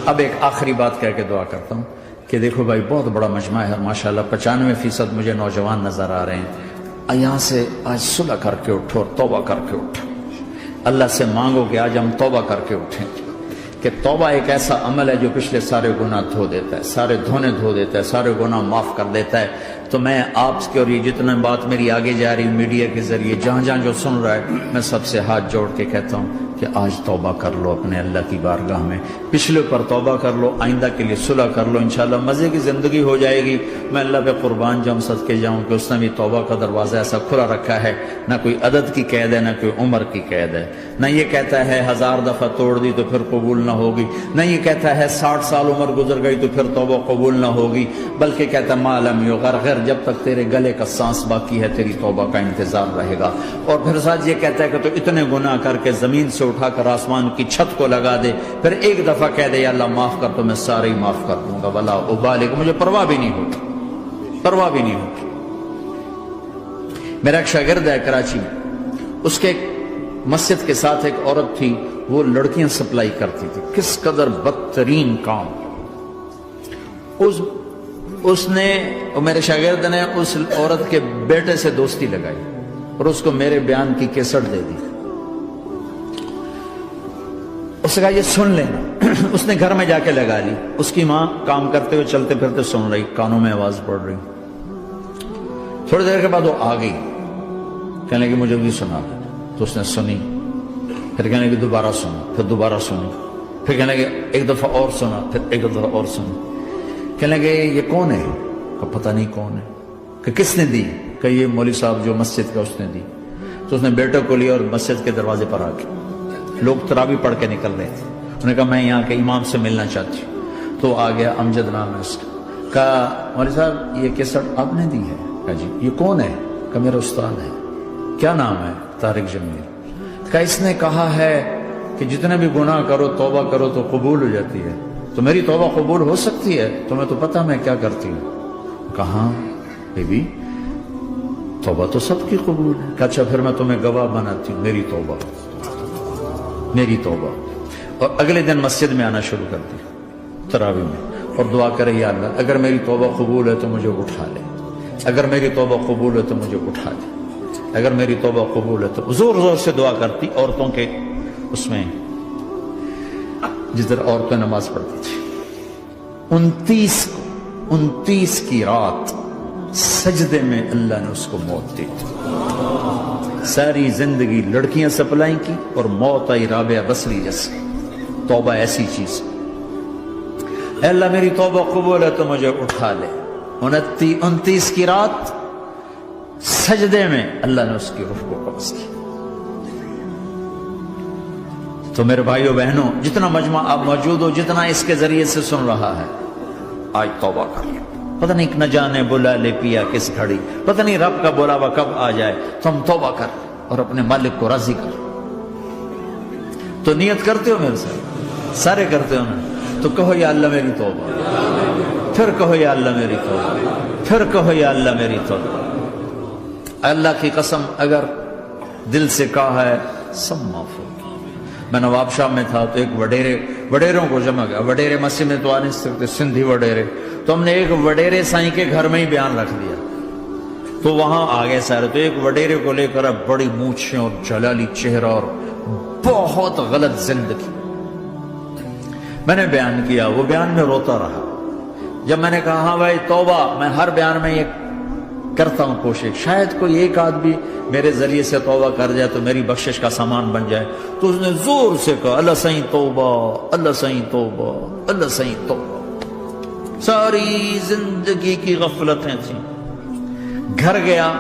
اب ایک آخری بات کہہ کے دعا کرتا ہوں کہ دیکھو بھائی بہت بڑا مجمع ہے ماشاءاللہ 95% مجھے نوجوان نظر آ رہے ہیں. یہاں سے آج صلح کر کے اٹھو اور توبہ کر کے اٹھو. اللہ سے مانگو کہ آج ہم توبہ کر کے اٹھیں کہ توبہ ایک ایسا عمل ہے جو پچھلے سارے گناہ دھو دیتا ہے, سارے دھونے دھو دیتا ہے, سارے گناہ معاف کر دیتا ہے. تو میں آپ کے اور یہ جتنا بات میری آگے جا رہی میڈیا کے ذریعے جہاں جہاں جو سن رہا ہے, میں سب سے ہاتھ جوڑ کے کہتا ہوں کہ آج توبہ کر لو اپنے اللہ کی بارگاہ میں, پچھلے پر توبہ کر لو, آئندہ کے لیے صلح کر لو, انشاءاللہ مزے کی زندگی ہو جائے گی. میں اللہ پہ قربان جاؤں صدقے جاؤں کہ اس نے بھی توبہ کا دروازہ ایسا کھلا رکھا ہے, نہ کوئی عدد کی قید ہے, نہ کوئی عمر کی قید ہے, نہ یہ کہتا ہے 1000 دفعہ توڑ دی تو پھر قبول نہ ہوگی, نہ یہ کہتا ہے 60 سال عمر گزر گئی تو پھر توبہ قبول نہ ہوگی, بلکہ کہتا ہے ما لم یغرغر, جب تک تیرے گلے کا سانس باقی ہے تیری توبہ کا انتظار رہے گا. اور پھر ساتھ یہ کہتا ہے کہ تو اتنے گناہ کر کے زمین سے اٹھا کر آسمان کی چھت کو لگا دے, پھر ایک دفعہ کہہ دے یا اللہ معاف کر تو میں سارے ہی معاف کر دوں گا, ولا ابالغ, مجھے پرواہ بھی نہیں ہوتی, پرواہ بھی نہیں ہوتی. میرا ایک شاگرد ہے کراچی میں, اس کے مسجد کے ساتھ ایک عورت تھی, وہ لڑکیاں سپلائی کرتی تھی. کس قدر بدترین کام. اس نے, میرے شاگرد نے اس عورت کے بیٹے سے دوستی لگائی اور اس کو میرے بیان کی کیسٹ دے دی. اس نے کہا یہ سن لینا. اس نے گھر میں جا کے لگا لی. اس کی ماں کام کرتے ہوئے چلتے پھرتے سن رہی, کانوں میں آواز پڑ رہی. تھوڑی دیر کے بعد وہ آ گئی, کہنے لگی مجھے بھی سنا. تو اس نے سنی, پھر کہنے لگی دوبارہ سنا, پھر دوبارہ سنی, پھر کہنے لگی ایک دفعہ اور سنا, پھر ایک دفعہ اور سنی. کہنے لگے یہ کون ہے؟ کہ پتہ نہیں کون ہے. کہ کس نے دی؟ کہ یہ مولوی صاحب جو مسجد کا اس نے دی. تو اس نے بیٹے کو لیا اور مسجد کے دروازے پر آ کے, لوگ تراویح پڑھ کے نکل رہے تھے, انہوں نے کہا میں یہاں کے امام سے ملنا چاہتی ہوں. تو آ گیا, امجد نام ہے اس کا. کہا مولوی صاحب یہ کیسٹ آپ نے دی ہے؟ کہا جی. یہ کون ہے؟ کہ میرا استاد ہے. کیا نام ہے؟ طارق جمیل. کہا اس نے کہا ہے کہ جتنے بھی گناہ کرو توبہ کرو تو قبول ہو جاتی ہے, تو میری توبہ قبول ہو سکتی ہے؟ تمہیں تو پتہ میں کیا کرتی ہوں. کہاں بی بی توبہ تو سب کی قبول ہے. کہ اچھا پھر میں تمہیں گواہ بناتی ہوں, میری توبہ, میری توبہ. اور اگلے دن مسجد میں آنا شروع کر دی تراویح میں, اور دعا کرے یا اللہ اگر میری توبہ قبول ہے تو مجھے اٹھا لے, اگر میری توبہ قبول ہے تو مجھے اٹھا لے, اگر میری توبہ قبول ہے تو. زور زور سے دعا کرتی. عورتوں کے اس میں جس طرح عورتیں نماز پڑھتی تھی, 29 کی رات سجدے میں اللہ نے اس کو موت دی. ساری زندگی لڑکیاں سپلائی کی اور موت آئی رابعہ بصری جیسے. توبہ ایسی چیز, اے اللہ میری توبہ قبول ہے تو مجھے اٹھا لے. 29 کی رات سجدے میں اللہ نے اس کی روح کو قبض کی. تو میرے بھائیو بہنوں, جتنا مجمع آپ موجود ہو, جتنا اس کے ذریعے سے سن رہا ہے, آج توبہ کر لو. پتہ نہیں نہ جانے بلا لے پیا کس گھڑی, پتہ نہیں رب کا بلاوا کب آ جائے. تم توبہ کر اور اپنے مالک کو راضی کر. تو نیت کرتے ہو میرے ساتھ, سارے کرتے ہو نا, تو کہو یا اللہ میری توبہ, پھر کہو یا اللہ میری توبہ, پھر کہو یا اللہ میری توبہ. اللہ کی قسم اگر دل سے کہا ہے سب معاف ہوگی. میں نواب شاہ میں تھا تو ایک وڈیروں کو جمع گیا. وڈیرے مسجد میں تو آ نہیں سکتے, سندھی وڈیرے, تو ہم نے ایک وڈیرے سائیں کے گھر میں ہی بیان رکھ دیا. تو وہاں آگے سارے, تو ایک وڈیرے کو لے کر بڑی مونچھیں اور جلالی چہرہ اور بہت غلط زندگی. میں نے بیان کیا, وہ بیان میں روتا رہا. جب میں نے کہا ہاں بھائی توبہ, میں ہر بیان میں یہ کرتا ہوں کوشش, شاید کوئی ایک آدمی میرے ذریعے سے توبہ کر جائے تو میری بخشش کا سامان بن جائے. تو اس نے زور سے کہا اللہ سائیں توبہ, اللہ سائیں توبہ, اللہ سائیں توبہ. ساری زندگی کی غفلتیں تھیں. گھر گیا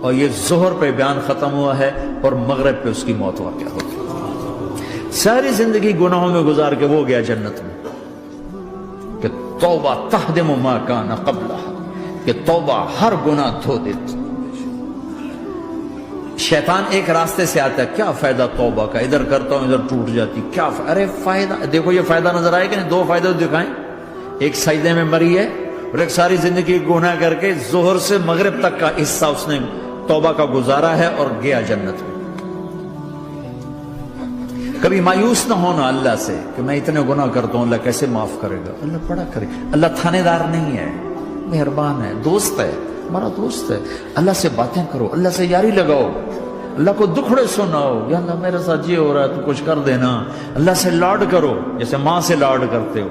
اور یہ ظہر پہ بیان ختم ہوا ہے اور مغرب پہ اس کی موت واقع ہو گئی. ساری زندگی گناہوں میں گزار کے وہ گیا جنت میں. کہ توبہ تہدم ما کان قبلہ, کہ توبہ ہر گناہ دھو دیتی. شیطان ایک راستے سے آتا ہے, کیا فائدہ توبہ کا, ادھر کرتا ہوں ادھر ٹوٹ جاتی, کیا ارے فائدہ دیکھو, یہ فائدہ نظر آئے کہ نہیں؟ 2 فائدے دکھائیں. ایک سجدے میں مری ہے اور ایک ساری زندگی گناہ کر کے ظہر سے مغرب تک کا حصہ اس نے توبہ کا گزارا ہے اور گیا جنت میں. کبھی مایوس نہ ہونا اللہ سے کہ میں اتنے گناہ کرتا ہوں، اللہ کیسے معاف کرے گا؟ اللہ بڑا کرے. اللہ تھانے دار نہیں ہے، مہربان ہے، دوست ہے، ہمارا دوست ہے. اللہ سے باتیں کرو، اللہ سے یاری لگاؤ، اللہ کو دکھڑے سناؤ. یا اللہ میرے ساتھ یہ ہو رہا ہے تو کچھ کر دینا. اللہ سے لاڈ کرو جیسے ماں سے لاڈ کرتے ہو.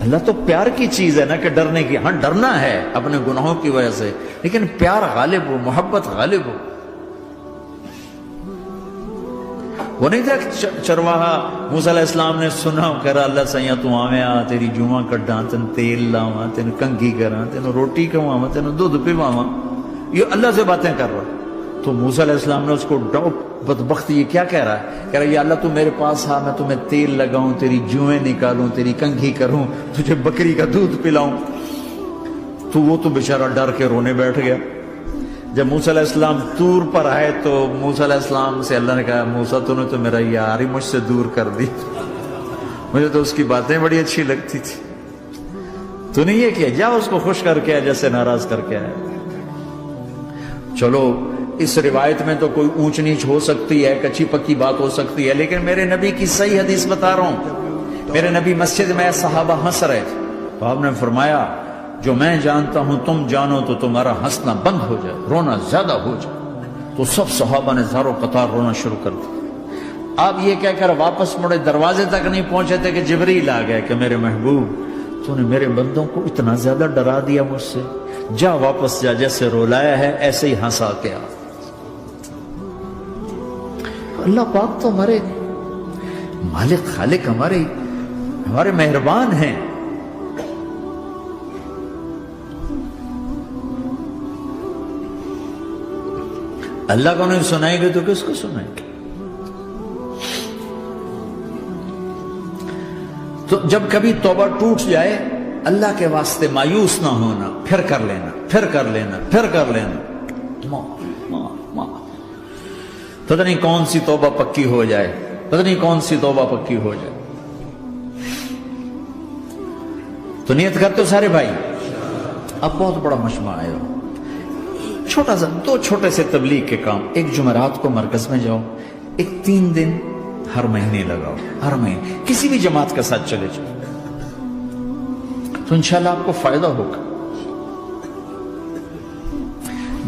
اللہ تو پیار کی چیز ہے نا کہ ڈرنے کی. ہاں ڈرنا ہے اپنے گناہوں کی وجہ سے، لیکن پیار غالب ہو، محبت غالب ہو. وہ نہیں تھا چرواہا موسیٰ علیہ السلام نے سنا، کہہ رہا اللہ سیاں تو آویں آ تیری جوہاں کڈاں، تین تیل لاواں، تین کنگھی کراں، تین روٹی کھواواں، تین دودھ پیواواں. یہ اللہ سے باتیں کر رہا. تو موسیٰ علیہ السلام نے اس کو بدبخت یہ کیا کہہ رہا ہے؟ کہہ رہا یا اللہ تو میرے پاس آ، میں تمہیں تیل لگاؤں، تیری جوئیں نکالوں، تیری کنگھی کروں، تجھے بکری کا دودھ پلاؤں. تو وہ تو بیچارہ ڈر کے رونے بیٹھ گیا. جب موسیٰ علیہ السلام طور پر آئے تو موسیٰ علیہ السلام سے اللہ نے کہا موسیٰ تو نے تو میرا یار ہی مجھ سے دور کر دی، مجھے تو اس کی باتیں بڑی اچھی لگتی تھی. تو نے یہ کیا، جا اس کو خوش کر کے جیسے ناراض کر کے آئے. چلو اس روایت میں تو کوئی اونچ نیچ ہو سکتی ہے، کچی پکی بات ہو سکتی ہے، لیکن میرے نبی کی صحیح حدیث بتا رہا ہوں. میرے نبی مسجد میں صحابہ ہنس رہے تھے تو آپ نے فرمایا جو میں جانتا ہوں تم جانو تو تمہارا ہنسنا بند ہو جائے، رونا زیادہ ہو جائے. تو سب صحابہ نے زارو قطار رونا شروع کر دیا. آپ یہ کہہ کر واپس مڑے، دروازے تک نہیں پہنچے تھے کہ جبریل آ گئے کہ میرے محبوب تو نے میرے بندوں کو اتنا زیادہ ڈرا دیا مجھ سے، جا واپس جا، جیسے رولایا ہے ایسے ہی ہنسا کے آ. اللہ پاک تو ہمارے مالک خالق، ہمارے مہربان ہیں. اللہ کو نہیں سنائیں گے تو کس کو سنائیں گے؟ تو جب کبھی توبہ ٹوٹ جائے اللہ کے واسطے مایوس نہ ہونا، پھر کر لینا، پھر کر لینا، پھر کر لینا. پتہ نہیں کون سی توبہ پکی ہو جائے، پتہ نہیں کون سی توبہ پکی ہو جائے. تو نیت کرتے ہو سارے بھائی؟ اب بہت بڑا مجمع آئے ہو، چھوٹا سا دو چھوٹے سے تبلیغ کے کام. ایک جمعرات کو مرکز میں جاؤ، ایک 3 دن ہر مہینے لگاؤ، ہر مہینے کسی بھی جماعت کے ساتھ چلے جاؤ تو انشاءاللہ آپ کو فائدہ ہوگا.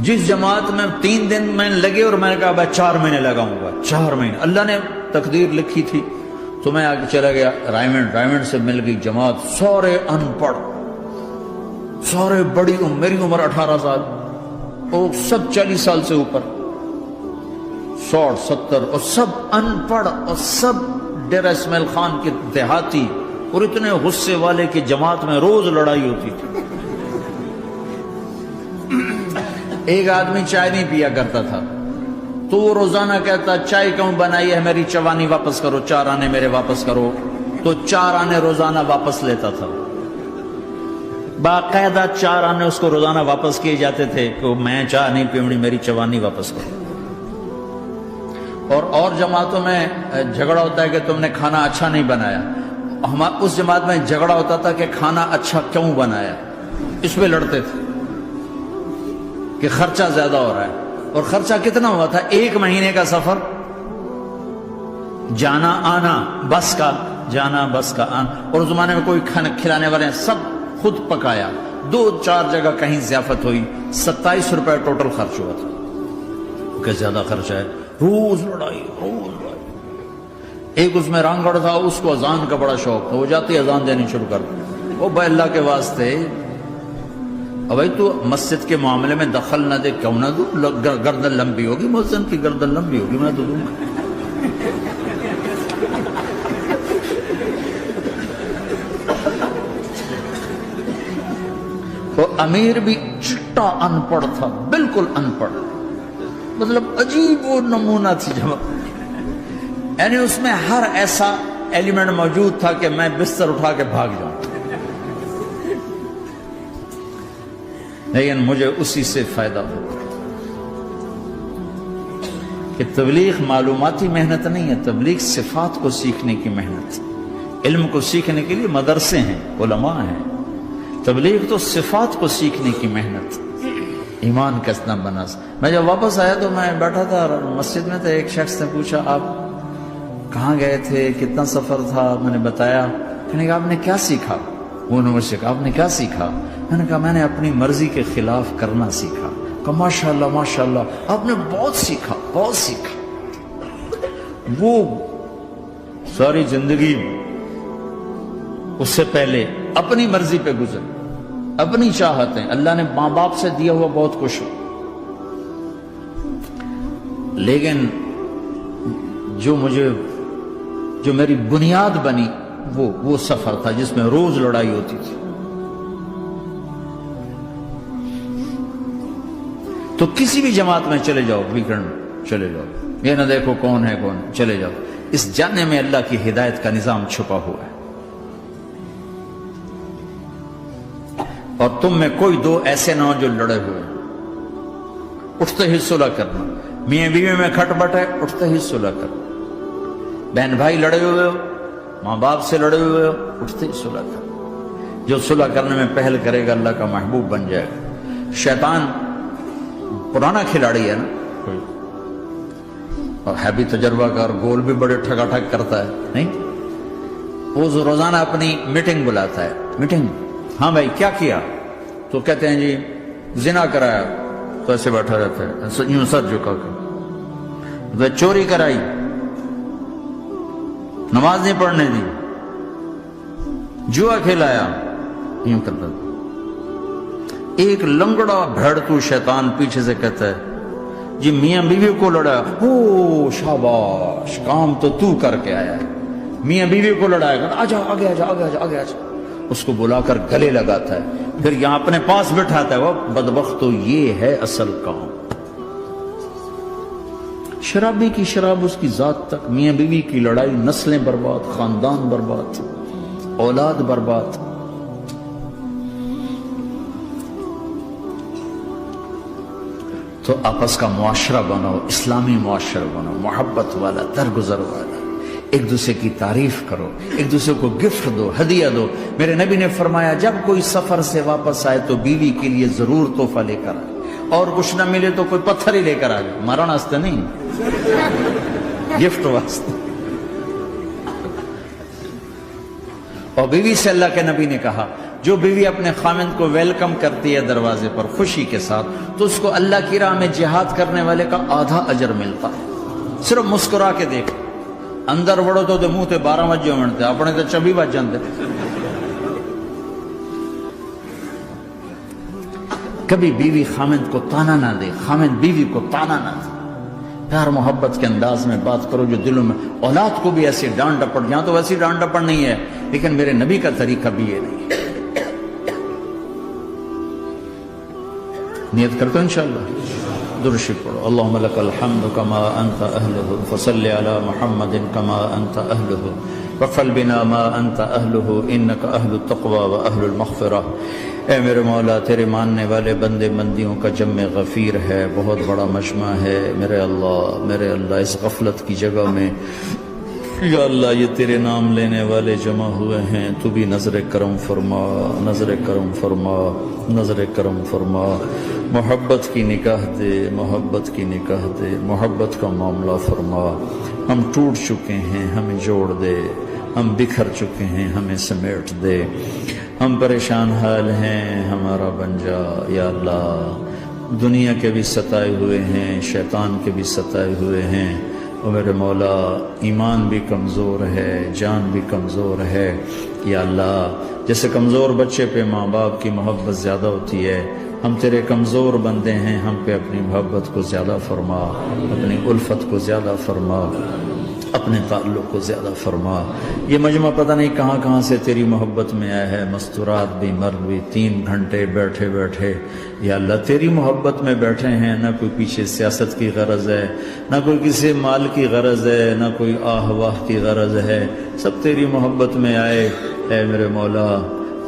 جس جماعت میں 3 دن میں لگے اور میں نے کہا بھائی 4 مہینے لگاؤں گا، 4 مہینے اللہ نے تقدیر لکھی تھی. تو میں آگے چلا گیا رائمنڈ سے مل گئی جماعت، سارے ان پڑھ، سارے بڑی میری عمر 18 سال اور سب 40 سال سے اوپر، 60 70 اور سب ان پڑھ اور سب ڈیرہ اسماعیل خان کے دیہاتی، اور اتنے غصے والے کی جماعت میں روز لڑائی ہوتی تھی. ایک آدمی چائے نہیں پیا کرتا تھا تو وہ روزانہ کہتا چائے کیوں بنائی ہے، میری چوانی واپس کرو، 4 آنے میرے واپس کرو. تو 4 آنے روزانہ واپس لیتا تھا، باقاعدہ 4 آنے اس کو روزانہ واپس کیے جاتے تھے کہ میں چائے نہیں پیوڑی، میری چوانی واپس کرو. اور جماعتوں میں جھگڑا ہوتا ہے کہ تم نے کھانا اچھا نہیں بنایا. اس جماعت میں جھگڑا ہوتا تھا کہ کھانا اچھا کیوں بنایا، اس پہ لڑتے تھے کہ خرچہ زیادہ ہو رہا ہے. اور خرچہ کتنا ہوا تھا؟ 1 مہینے کا سفر، جانا آنا بس کا، جانا بس کا آنا. اور اس زمانے میں کوئی کھانا کھلانے والے سب خود پکایا. 2-4 جگہ کہیں ضیافت ہوئی، 27 روپے ٹوٹل خرچ ہوا تھا. کہ زیادہ خرچہ ہے، روز لڑائی، روز لڑائی. ایک اس میں رانگڑ تھا، اس کو اذان کا بڑا شوق تھا، وہ جاتی اذان دینی شروع کر دی. وہ بھائی اللہ کے واسطے بھائی تو مسجد کے معاملے میں دخل نہ دے، کیوں نہ دوں؟ گردن لمبی ہوگی، مؤذن کی گردن لمبی ہوگی، میں تو دوں گا. وہ امیر بھی چٹا ان پڑھ تھا، بالکل ان پڑھ، مطلب عجیب وہ نمونہ تھی جماعت. یعنی اس میں ہر ایسا ایلیمنٹ موجود تھا کہ میں بستر اٹھا کے بھاگ جاؤں، لیکن مجھے اسی سے فائدہ ہوگا. کہ تبلیغ معلوماتی محنت نہیں ہے، تبلیغ صفات کو سیکھنے کی محنت. علم کو سیکھنے کے لیے مدرسے ہیں، علماء ہیں، تبلیغ تو صفات کو سیکھنے کی محنت. ایمان کس نہ بنا. میں جب واپس آیا تو میں بیٹھا تھا مسجد میں، تو ایک شخص نے پوچھا آپ کہاں گئے تھے، کتنا سفر تھا؟ میں نے بتایا. میں نے کہا آپ نے کیا سیکھا؟ وہ نے مجھ سے کہا آپ نے کیا سیکھا؟ میں نے کہا میں نے اپنی مرضی کے خلاف کرنا سیکھا. کہا ماشاءاللہ ماشاءاللہ آپ نے بہت سیکھا بہت سیکھا. وہ ساری زندگی اس سے پہلے اپنی مرضی پہ گزر، اپنی چاہتیں، اللہ نے ماں باپ سے دیا ہوا بہت کچھ، لیکن جو میری بنیاد بنی وہ سفر تھا جس میں روز لڑائی ہوتی تھی. تو کسی بھی جماعت میں چلے جاؤ، ویکنڈ میں چلے جاؤ، یہ نہ دیکھو کون ہے کون، چلے جاؤ. اس جانے میں اللہ کی ہدایت کا نظام چھپا ہوا ہے. اور تم میں کوئی دو ایسے نہ ہو جو لڑے ہوئے ہیں. اٹھتے ہی صلح کرنا. میاں بیوی میں کھٹ بٹ ہے، اٹھتے ہی صلح کرنا. بہن بھائی لڑے ہوئے ہو، ماں باپ سے لڑے ہوئے ہو، اٹھتے ہی صلح کرنا. جو صلح کرنے میں پہل کرے گا اللہ کا محبوب بن جائے گا. شیطان پرانا کھلاڑی ہے نا کوئی، اور ہے بھی تجربہ کار، گول بھی بڑے ٹھگا ٹھگ کرتا ہے نہیں. وہ روزانہ اپنی میٹنگ بلاتا ہے. میٹنگ، ہاں بھائی کیا کیا؟ تو کہتے ہیں جی زنا کرایا. تو ایسے بیٹھا رہتا ہے یوں سر جھکا کر. چوری کرائی، نماز نہیں پڑھنے دی، جوا کھلایا، یوں کرتا. ایک لنگڑا بھیڑتو شیطان پیچھے سے کہتا ہے جی میاں بیوی کو لڑایا. او شاباش، کام تو کر کے آیا ہے. میاں بیوی کو لڑایا، آجا آگے آجا آگے آجا آگے آجا. اس کو بلا کر گلے لگاتا ہے، پھر یہاں اپنے پاس بٹھاتا ہے. وہ بدبخت، تو یہ ہے اصل کام. شرابی کی شراب اس کی ذات تک، میاں بیوی کی لڑائی، نسلیں برباد، خاندان برباد، اولاد برباد. تو آپس کا معاشرہ بنو، اسلامی معاشرہ بنو، محبت والا، درگزر والا. ایک دوسرے کی تعریف کرو، ایک دوسرے کو گفٹ دو، ہدیہ دو. میرے نبی نے فرمایا جب کوئی سفر سے واپس آئے تو بیوی کے لیے ضرور تحفہ لے کر آئے، اور کچھ نہ ملے تو کوئی پتھر ہی لے کر آئے. مارن واسطے نہیں، گفٹ واسطے. اور بیوی سے اللہ کے نبی نے کہا جو بیوی اپنے خامند کو ویلکم کرتی ہے دروازے پر خوشی کے ساتھ، تو اس کو اللہ کی راہ میں جہاد کرنے والے کا آدھا اجر ملتا ہے. صرف مسکرا کے دیکھ. اندر وڑو تو منہ تے 12 بجے منتے، اپنے تو 24 بج جاندے. کبھی بیوی خامند کو تانا نہ دے، خامند بیوی کو تانا نہ دے. پیار محبت کے انداز میں بات کرو جو دلوں میں. اولاد کو بھی ایسی ڈانٹ ڈپٹ، یہاں تو ویسی ڈانٹ ڈپٹ نہیں ہے، لیکن میرے نبی کا طریقہ بھی یہ نہیں ہے. نیت کرتے انشاءاللہ. درشی پڑھو. اللہم لک الحمد کما انت اہلہ، فصل علی محمد کما انت اہلہ، وفعل بنا ما انت اہلہ، انک اہل التقوی و اہل المغفرہ. اے میرے مولا، تیرے ماننے والے بندے بندیوں کا جمع غفیر ہے، بہت بڑا مجمع ہے. میرے اللہ اس غفلت کی جگہ میں یا اللہ یہ تیرے نام لینے والے جمع ہوئے ہیں، تو بھی نظر کرم فرما، نظر کرم فرما، نظر کرم فرما. محبت کی نکاح دے، محبت کی نکاح دے، محبت کا معاملہ فرما. ہم ٹوٹ چکے ہیں، ہمیں جوڑ دے. ہم بکھر چکے ہیں، ہمیں سمیٹ دے. ہم پریشان حال ہیں، ہمارا بن جا یا اللہ. دنیا کے بھی ستائے ہوئے ہیں، شیطان کے بھی ستائے ہوئے ہیں. اور میرے مولا ایمان بھی کمزور ہے، جان بھی کمزور ہے یا اللہ. جیسے کمزور بچے پہ ماں باپ کی محبت زیادہ ہوتی ہے، ہم تیرے کمزور بندے ہیں، ہم پہ اپنی محبت کو زیادہ فرما، اپنی الفت کو زیادہ فرما، اپنے تعلق کو زیادہ فرما. یہ مجمع پتہ نہیں کہاں کہاں سے تیری محبت میں آیا ہے. مستورات بھی، مرد بھی، 3 گھنٹے بیٹھے بیٹھے یا اللہ تیری محبت میں بیٹھے ہیں. نہ کوئی پیچھے سیاست کی غرض ہے، نہ کوئی کسی مال کی غرض ہے، نہ کوئی آہ واہ کی غرض ہے. سب تیری محبت میں آئے. اے میرے مولا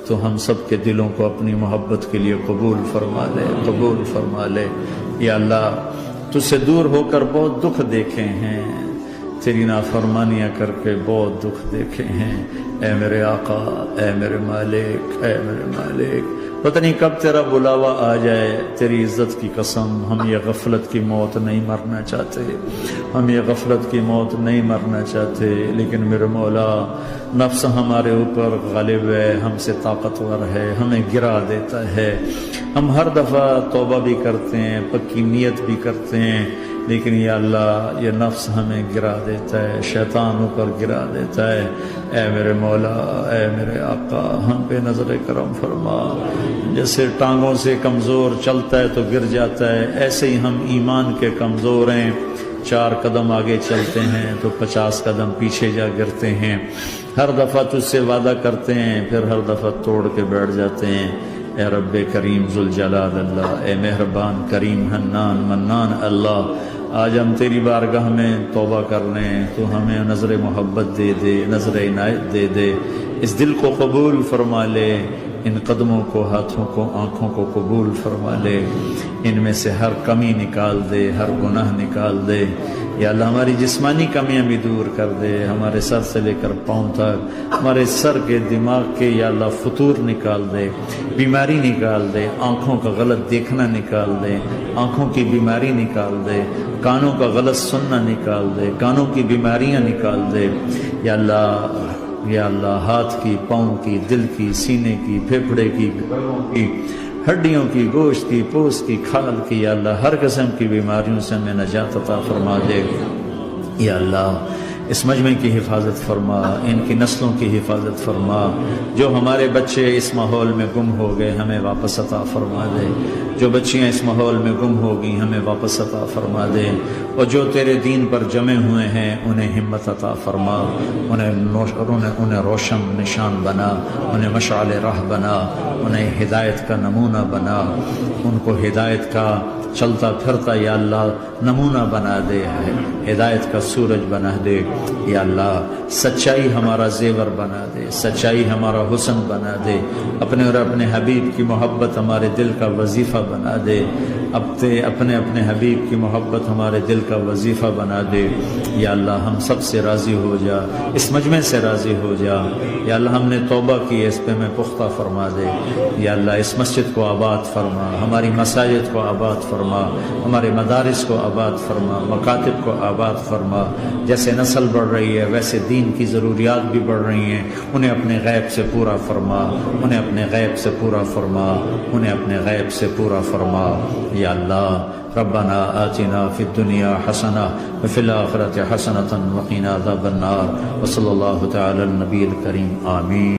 تو ہم سب کے دلوں کو اپنی محبت کے لیے قبول فرما لے، قبول فرما لے یا اللہ. تجھ سے دور ہو کر بہت دکھ دیکھے ہیں، تیری نافرمانیاں کر کے بہت دکھ دیکھے ہیں. اے میرے آقا، اے میرے مالک، اے میرے مالک، پتہ نہیں کب تیرا بلاوا آ جائے، تیری عزت کی قسم ہم یہ غفلت کی موت نہیں مرنا چاہتے، ہم یہ غفلت کی موت نہیں مرنا چاہتے، لیکن میرے مولا نفس ہمارے اوپر غالب ہے، ہم سے طاقتور ہے، ہمیں گرا دیتا ہے۔ ہم ہر دفعہ توبہ بھی کرتے ہیں، پکی نیت بھی کرتے ہیں، لیکن یا اللہ یہ نفس ہمیں گرا دیتا ہے، شیطان اوپر گرا دیتا ہے۔ اے میرے مولا، اے میرے آقا، ہم پہ نظر کرم فرما۔ جیسے ٹانگوں سے کمزور چلتا ہے تو گر جاتا ہے، ایسے ہی ہم ایمان کے کمزور ہیں، 4 قدم آگے چلتے ہیں تو 50 قدم پیچھے جا گرتے ہیں۔ ہر دفعہ تجھ سے وعدہ کرتے ہیں، پھر ہر دفعہ توڑ کے بیٹھ جاتے ہیں۔ اے رب کریم ذوالجلال اللہ، اے مہربان کریم حنان منان اللہ، آج ہم تیری بارگاہ میں توبہ کر رہے ہیں، تو ہمیں نظر محبت دے دے، نظر عنایت دے دے، اس دل کو قبول فرما لے، ان قدموں کو، ہاتھوں کو، آنکھوں کو قبول فرما لے، ان میں سے ہر کمی نکال دے، ہر گناہ نکال دے۔ یا اللہ ہماری جسمانی کمیاں بھی دور کر دے، ہمارے سر سے لے کر پاؤں تک، ہمارے سر کے دماغ کے یا اللہ فطور نکال دے، بیماری نکال دے، آنکھوں کا غلط دیکھنا نکال دے، آنکھوں کی بیماری نکال دے، کانوں کا غلط سننا نکال دے، کانوں کی بیماریاں نکال دے۔ یا اللہ ہاتھ کی، پاؤں کی، دل کی، سینے کی، پھیپھڑے کی، گلوں کی، ہڈیوں کی، گوشت کی، پوست کی، کھال کی، یا اللہ ہر قسم کی بیماریوں سے ہمیں نجات عطا فرما دے۔ یا اللہ اس مجمع کی حفاظت فرما، ان کی نسلوں کی حفاظت فرما۔ جو ہمارے بچے اس ماحول میں گم ہو گئے ہمیں واپس عطا فرما دے، جو بچیاں اس ماحول میں گم ہو گئی ہمیں واپس عطا فرما دے، اور جو تیرے دین پر جمع ہوئے ہیں انہیں ہمت عطا فرما، انہیں روشن نشان بنا، انہیں مشعل راہ بنا، انہیں ہدایت کا نمونہ بنا، ان کو ہدایت کا چلتا پھرتا یا اللہ نمونہ بنا دے، ہدایت کا سورج بنا دے۔ یا اللہ سچائی ہمارا زیور بنا دے، سچائی ہمارا حسن بنا دے، اپنے اور اپنے حبیب کی محبت ہمارے دل کا وظیفہ بنا دے، اپنے حبیب کی محبت ہمارے دل کا وظیفہ بنا دے۔ یا اللہ ہم سب سے راضی ہو جا، اس مجمع سے راضی ہو جا۔ یا اللہ ہم نے توبہ کی، اس پہ میں پختہ فرما دے۔ یا اللہ اس مسجد کو آباد فرما، ہماری مساجد کو آباد فرما، ہمارے مدارس کو آباد فرما، مکاتب کو آباد فرما۔ جیسے نسل بڑھ رہی ہے ویسے دین کی ضروریات بھی بڑھ رہی ہیں، انہیں اپنے غیب سے پورا فرما، انہیں اپنے غیب سے پورا فرما، انہیں اپنے غیب سے پورا فرما۔ یا اللہ ربنا آتنا فی الدنیا حسنہ وفی الآخرۃ حسنۃ وقنا عذاب النار، وصلی اللہ تعالی النبی الکریم، آمین۔